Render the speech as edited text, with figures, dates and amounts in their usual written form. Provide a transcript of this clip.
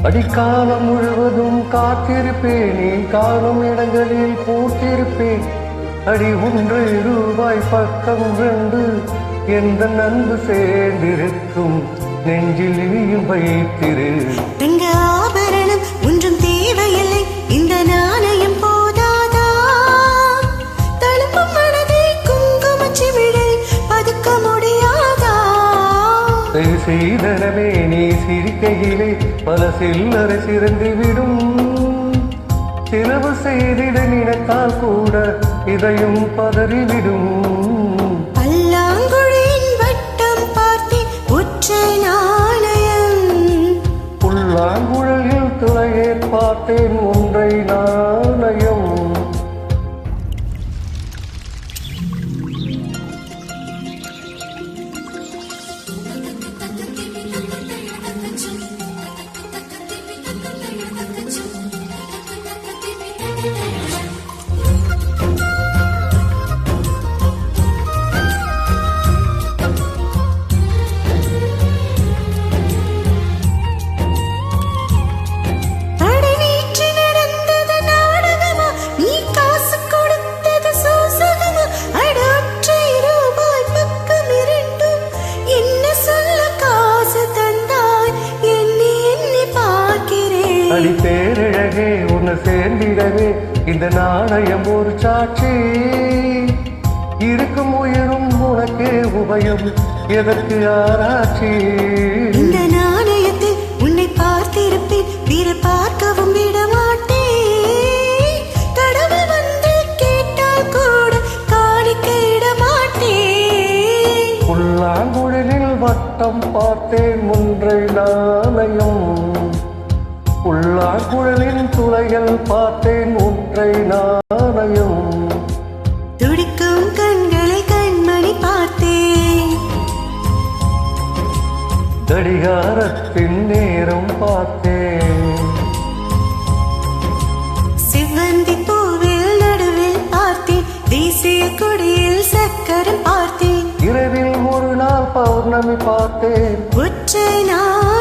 அடிக்காலம் முழுவதும் காத்திருப்பேனே, காணும் இடங்களில் பூத்திருப்பேன். அடி 1 ரூபாய் பக்கம் 2 எந்த நன்பு சேர்ந்திருக்கும் நெஞ்சில் நீயும் வைத்திரு. தங்க ஆபரணம் ஒன்றும் தேவையில்லை, இந்த நாணயம் போதாதா? தழும்பும் மனதை குங்குமச்சிமிழில் பதுக்க முடியாதா? செய்தனமே நீ சிரிக்கையிலே பல சில்லறை சிறந்துவிடும். சிலவு செய்திட நினைத்தால் கூட இதையும் பதறிவிடும். பல்லாங்குழியின் வட்டம் பார்த்தி ஒற்றை நாணயம், புல்லாங்குழலில் துளையை பார்த்தேன் ஒன்றை நாணயம். அடி பேரழகே உன்னை சேர்ந்திடவே இந்த நாணயம் ஒரு சாட்சி. இருக்கும் உயிரும் உனக்கே உபயம், எதற்கு ஆராய்ச்சி? இந்த நாணயத்தில் உன்னை பார்த்திருப்பேன், பிற பார்க்கவும் விட மாட்டேன். கடவுள் வந்து கேட்டால் கூட காணிக்கையிட மாட்டேன். புல்லாங்குழலில் வட்டம் பார்த்தேன் ஒன்றை நாணயம், புல்லாங்குழலின் துளைகள் பார்த்தேன் ஒன்றை நாணயம். துடிக்கும் கண்களை கண்மணி பார்த்தேன், கடிகாரத்தின் நேரம் பார்த்தேன். சிவந்தி பூவில் நடுவில் பார்த்தேன், தேசிய கொடியில் சக்கரம் பார்த்தேன். இரவில் ஒரு நாள் பௌர்ணமி பார்த்தேன். ஒற்றை நாள்